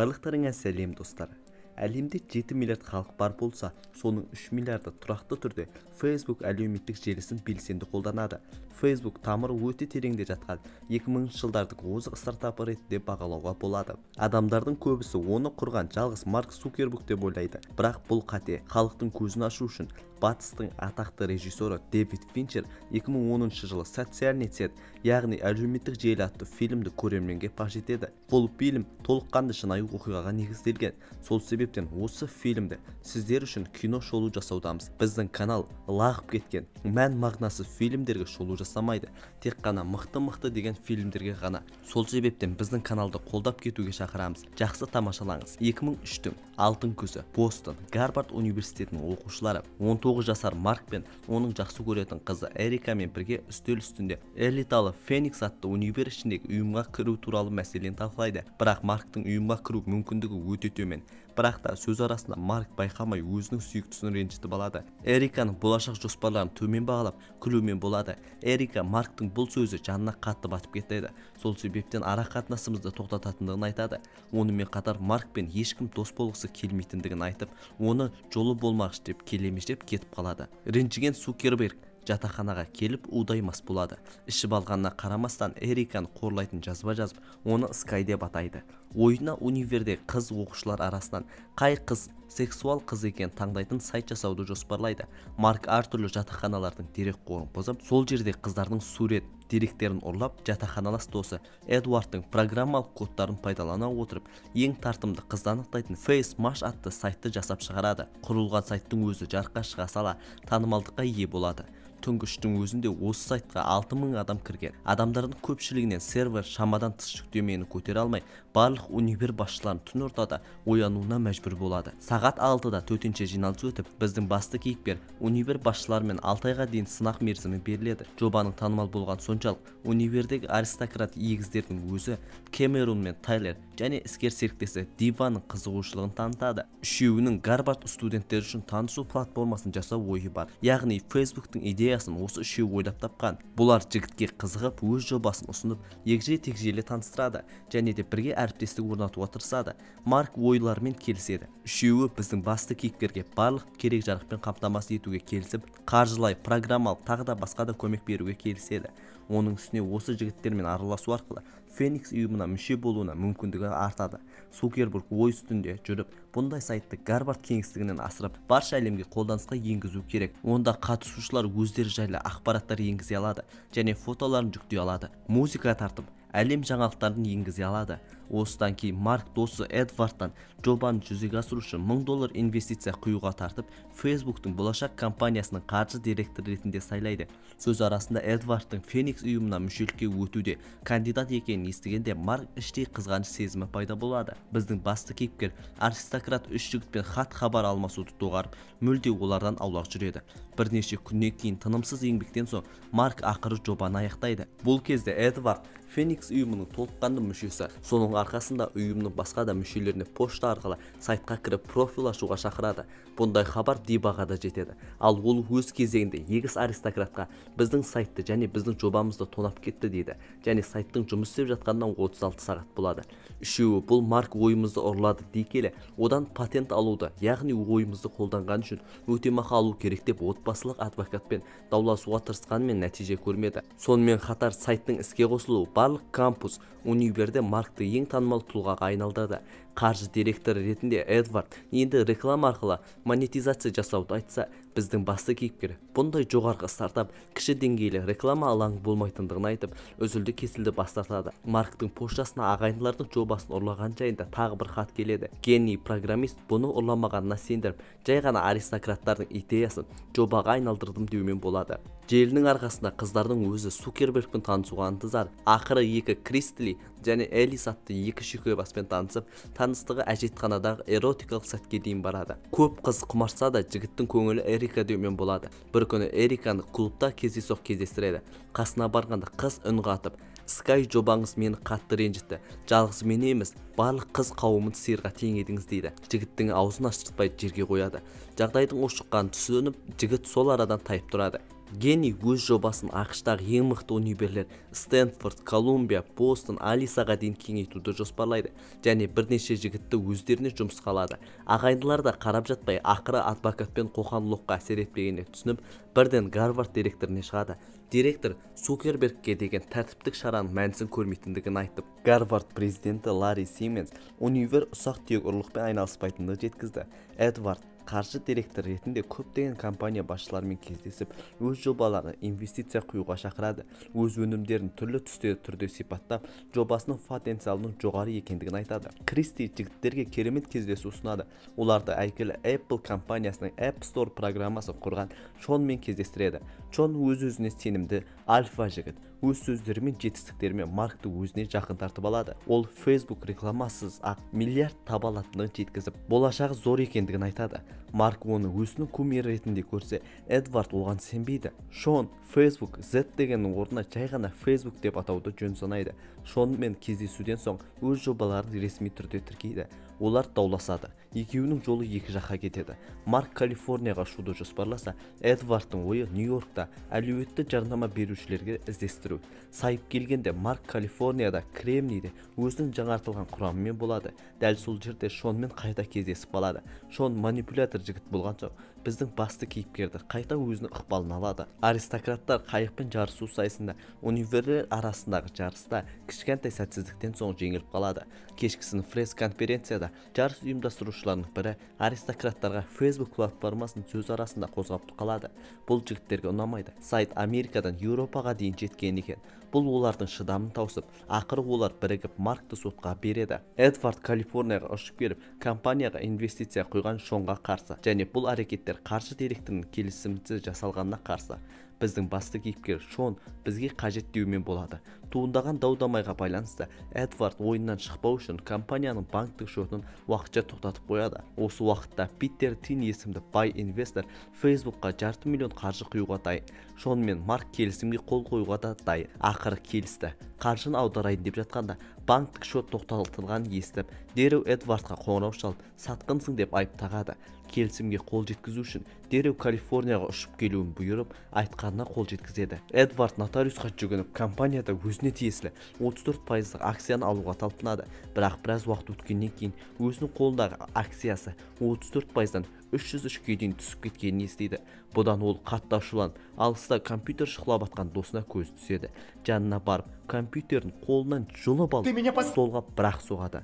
Барлықтарыңа сәлем достар. Әлемде 7 миллиард халық бар болса, соның 3 миллиарды тұрақты түрде Facebook әлеуметтік желісін белсенді қолданады. Facebook тамыры өте тереңде жатқан 2000 жылдардың озық стартапы ретінде бағалауға болады. Адамдардың көбісі оны құрған жалғыз Марк Цукерберг деп ойлайды. Бірақ бұл қате. Халықтың көзін ашу үшін батыстың атақты режиссері Дэвид Финчер 2010 жылы «Социальный сет», яғни әлеуметтік желі атты фильмді көрерменге паш етеді. Бұл фильм толыққанды шынайы оқиғаға негізделген. Сол себептен осы фильмді сіздер үшін кино шолу жасаудамыз. Біздің канал лағып кеткен мән мағынасы фильмдерге шолу жасамайды, тек қана мықты деген фильмдерге ғана. Сол себептен біздің каналды қолдап кетуге шақырамыз. Жақсы тамашалаңыз. 2003-тің алтын күзі Бостон Гарвард университетінің оқушылары 19 жасар Марк пен оның жақсы көретін қызы Эрикамен бірге үстел үстінде элиталы Феникс атты универ ішіндегі ұйымға кіру туралы мәселені талқылайды. Бірақ Марктың ұйымға кіру мүмкіндігі өте төмен. Бірақ та сөз арасында Марк байқамай өзінің сүйіктісін ренжітіп алады. Эриканың болашақ жоспарларын төмен бағалап күлумен болады. Эрика Марктың бұл сөзі жанына қатты батып кетеді. Сол себептен ара қатынасымызды тоқтататындығын айтады. Онымен қатар Маркпен ешкім дос болғысы келмейтіндігін айтып, оны жолы болмағыш деп келемеждеп кетіп қалады. Ренжіген Цукерберг жатақханаға келіп удаймас болады. Ішіп алғанына қарамастан Эриканы қорлайтын жазба жазып, оны Скай деп атайды. Ойына универде қыз оқушылар арасынан қай қыз сексуал қыз екен таңдайтын сайт жасауды жоспарлайды. Марк әртүрлі жатақханалардың дерек қорын бұзып, сол жерде қыздардың сурет деректерін ұрлап, жатақханалас досы Эдвардтың программалық кодтарын пайдалана отырып, ең тартымды қызды анықтайтын FaceMatch атты сайтты жасап шығарады. Құрылған сайттың өзі жарыққа шыға сала танымалдыққа ие болады. Түнгі үштің өзінде осы сайтқа 6000 адам кірген. Адамдардың көпшілігінен сервер шамадан тыс жүктемені көтере алмай, барлық универ басшыларын түн ортада оянуына мәжбүр болады. Сағат 6-да төтенше жиналыс өтіп, біздің басты кейіпкер универ басшыларымен 6 айға дейін сынақ мерзімі беріледі. Жобаның танымал болған соншалық, универдегі аристократ егіздердің өзі Кэмерон мен Тайлер және іскер серіктесі Диваның қызығушылығын танытады. Үшеуінің Гарвард студенттері үшін танысу платформасын жасау ойы бар. Яғни Facebooktың идеясын осы үшеуі ойлап тапқан. Бұлар жігітке қызығып, өз жобасын ұсынып, егжей-тегжейлі таныстырады және де бірге әріптестік орнатуға тырысады. Марк ойларымен келіседі. Үшеуі біздің басты кейіпкерге барлық керек жарақпен қамтамасыз етуге келісіп, қаржылай, программалық, тағы да басқа да көмек беруге келіседі. Оның үстіне осы жігіттермен араласу арқылы Феникс ұйымына мүше болуына мүмкіндігі артады. Цукерберг ой үстінде жүріп, бұндай сайтты Гарвард кеңістігінен асырып, барша әлемге қолданысқа енгізу керек. Онда қатысушылар өздері жайлы ақпараттар енгізе алады және фотоларын жүктей алады. Музыка тартып, әлем жаңалықтарын енгізе алады. Осыдан кейін Марк досы Эдвардтан жобаны жүзеге асыру үшін $1000 инвестиция құюға тартып, Facebooktың болашақ компаниясының қаржы директоры ретінде сайлайды. Сөз арасында Эдвардтың Феникс ұйымына мүшелікке өтуде кандидат екенін естігенде Марк іштей қызғаныш сезімі пайда болады. Біздің басты кейіпкер аристократ үш жігітпен хат-хабар алмасуды доғарып, мүлде олардан аулақ жүреді. Бірнеше күннен кейін тынымсыз еңбектен соң Марк ақыры жобаны аяқтайды. Бұл кезде Эдвард Феникс ұйымының толыққанды мүшесі. Соның арқасында ұйымның басқа да мүшелеріне пошта арқылы сайтқа кіріп профиль ашуға шақырады. Бұндай хабар Дибаға да жетеді. Ал ол өз кезегінде егіс аристократқа біздің сайтты және біздің жобамызды тонап кетті дейді. Және сайттың жұмыс істеп жатқанынан 36 сағат болады. Үшеуі бұл Марк ойымызды ұрлады дей келе, одан патент алуды, яғни ойымызды қолданған үшін өтемақы алу керек деп отбасылық адвокатпен дауласуға тырысқанымен нәтиже көрмеді. Сонымен қатар сайттың іске қосылуы барлық кампус универде Маркты ең танымал тұлғаға айналдырды. Қаржы директоры ретінде Эдвард енді реклама арқылы монетизация жасауды айтса, біздің басты кейіпкер бұндай жоғарғы стартап кіші деңгейлі реклама алаңы болмайтындығын айтып, үзілді кесілді бас тартады. Марктың поштасына ағайындылардың жобасын ұрлаған жайында тағы бір хат келеді. Гений программист бұны ұрламағанына сендіріп, жай ғана аристократтардың идеясын жобаға айналдырдым деумен болады. Желінің арқасында қыздардың өзі Цукербергпен танысуға ынтызар. Ақыры екі Кристли және Элис атты екі шүйкебаспен танысып, таныстығы әжетханадағы эротикалық сәтке дейін барады. Көп қыз құмарса да жігіттің көңілі Эрика деумен болады. Бір күні Эриканы клубта кездейсоқ кездестіреді. Қасына барғанда қыз үн қатып, Скай жобаңыз мені қатты ренжітті. Жалғыз мен емес, барлық қыз қауымын сиырға тең едіңіз дейді. Жігіттің аузын аштыртпай жерге қояды. Жағдайдың ушыққанын түсініп, жігіт сол арадан тайып тұрады. Гени өз жобасын ақштағы ең мықты универлер Стэнфорд, Колумбия, Бостон, Алисаға дейін кеңейтуді жоспарлайды және бірнеше жігітті өздеріне жұмысқа алады. Ағайындылар да қарап жатпай, ақыры адвокатпен қоқан-лоққа әсер етпегеніне түсініп, бірден Гарвард директоріне шығады. Директор Цукербергке деген тәртіптік шараның мәнісін көрмейтіндігін айтып, Гарвард президенті Ларри Симмонс универ ұсақ-түйек ұрлықпен айналыспайтындығын жеткізді. Эдвард қаржы директор ретінде көптеген компания басшыларымен кездесіп, өз жобаларына инвестиция құюға шақырады. Өз өнімдерін түрлі түрде сипаттап, жобасының потенциалының жоғары екендігін айтады. Кристи жігіттерге керемет кездесу ұсынады. Оларды әйгілі Apple компаниясының App Store программасын құрған Шонмен кездестіреді. Шон өз-өзіне сенімді альфа жігіт. Өз сөздерімен жетістіктерімен Маркты өзіне жақын тартып алады. Ол Facebook рекламасыз ақ миллиард таба алатындығын жеткізіп, болашағы зор екендігін айтады. Марк оны өзінің кумирі ретінде көрсе, Эдвард оған сенбейді. Шон Facebook Z дегеннің орнына жай ғана Facebook деп атауды жөн санайды. Шонмен кездесуден соң өз жобаларын ресми түрде тіркейді. Олар дауласады. Екеуінің жолы екі жаққа кетеді. Марк Калифорнияға ұшуды жоспарласа, Эдвардтың ойы Нью-Йоркта әлеуетті жарнама берушілерге іздестіру. Сайып келгенде Марк Калифорнияда Кремнийде өзінің жаңартылған құрамымен болады. Дәл сол жерде Шонмен қайта кездесіп қалады. Шон манипулятор жігіт болған соң, біздің басты кейіпкерді қайта өзінің ықпалына алады. Аристократтар қайықпен жарысу сайысында универлер арасындағы жарыста кішкентай сәтсіздіктен соң жеңіліп қалады. Кешкісін пресс-конференцияда жарыс ұйымдастырушыларының бірі аристократтарға Facebook платформасын сөз арасында қозғап қалады. Бұл жігіттерге ұнамайды. Сайт Америкадан Еуропаға дейін жеткен екен. Бұл олардың шыдамын таусып, ақыры олар бірігіп Маркты сотқа береді. Эдвард Калифорнияға ұшып келіп, компанияға инвестиция құйған Шонға қарсы, және бұл әрекеттер қаржы директорының келісімінсіз жасалғанына қарсы. Біздің басты кейіпкер Шон бізге қажет деумен болады. Туындаған дау-дамайға байланысты Эдвард ойыннан шықпау үшін компанияның банктік шотын уақытша тоқтатып қояды. Осы уақытта Питер Тин есімді бай инвестор Facebookқа $500 миллион қаржы құюға дайын. Шон мен Марк келісімге қол қоюға да дайын. Ақыры келісті. Қаржыны аударайын деп жатқанда банктік шот тоқтатылғанын естіп, дереу Эдвардқа қоңырау шалып, сатқынсың деп айып тағады. Келісімге қол жеткізу үшін дереу Калифорнияға ұшып келуін бұйырып, айтқанына қол жеткізеді. Эдвард нотариусқа жүгініп, компанияда өзіне тиесілі 34% акцияны алуға талпынады. Бірақ біраз уақыт өткеннен кейін өзінің қолындағы акциясы 34%-дан 303-ге дейін түсіп кеткенін естиді. Бұдан ол қатты ашуланып, алыста компьютер шұқылап атқан досына көз түседі. Жанына барып, компьютерін қолынан жұлып алып, столға бірақ соғады.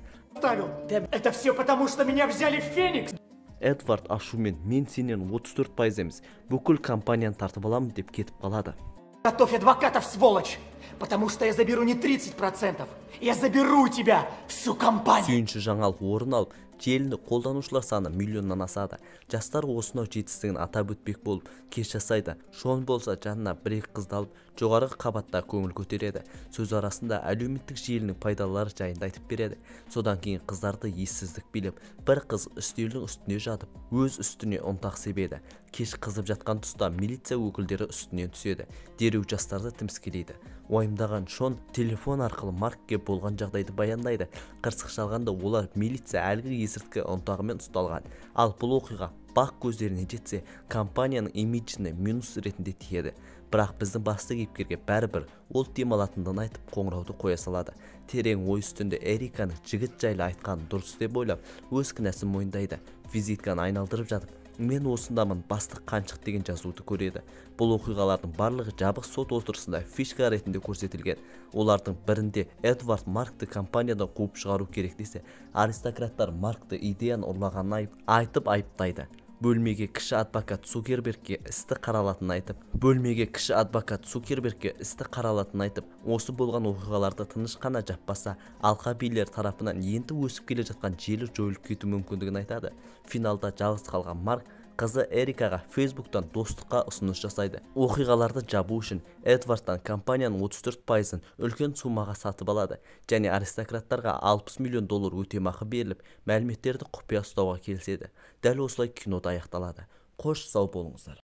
Это все потому, что меня взяли в Феникс. Эдвард ашумен мен сенен 34% емес, бүкіл компанияны тартып аламын деп кетіп қалады. Готовь адвокатов, сволочь, потому что я заберу не 30%, я заберу у тебя всю компанию. Сүйінші жаңалық орын алып, желіні қолданушылар саны миллионнан асады. Жастар осынау жетістігін атап өтпек болып кеш жасайды. Шон болса жанына бір-екі қызды алып, жоғарғы қабатта көңіл көтереді. Сөз арасында әлеуметтік желінің пайдалары жайында айтып береді. Содан кейін қыздарды ессіздік билеп, бір қыз үстелдің үстіне жатып, өз үстіне ұнтақ себеді. Кеш қызып жатқан тұста милиция өкілдері үстінен түседі. Дереу жастарды тіміскілейді. Уайымдаған Шон телефон арқылы Маркке болған жағдайды баяндайды. Қырсық шалғанда олар милиция әлгі есірткі ұнтағымен ұсталған. Ал бұл оқиға бақ көздеріне жетсе, компанияның имиджіне минус ретінде тиеді. Бірақ біздің басты кейіпкерге бәрібір ол демалатындығын айтып қоңырауды қоя салады. Терең ой үстінде Эриканы жігіт жайлы айтқан дұрыс деп ойлап, өз кінәсін мойындайды. Визитканы айналдырып жатып, мен осындамын бастық қаншық деген жазуды көреді. Бұл оқиғалардың барлығы жабық сот отырысында фишка ретінде көрсетілген. Олардың бірінде Эдвард Маркты компаниядан қуып шығару керек десе, аристократтар Маркты идеяны ұрлағанын айтып айыптайды. Бөлмеге кіші адвокат Цукербергке істі қаралатынын айтып, осы болған оқиғаларды тыныш қана жаппаса, алқа билер тарапынан енді өсіп келе жатқан желі жойылып кету мүмкіндігін айтады. Финалда жалғыз қалған Марк қызы Эрикаға Facebook'тан достыққа ұсыныс жасайды. Оқиғаларды жабу үшін Эдвардтан компанияның 34%-ын үлкен сумаға сатып алады және аристократтарға $60 миллион өтемақы беріліп, мәліметтерді құпия ұстауға келіседі. Дәл осылай кинода аяқталады. Қош сау болыңыздар.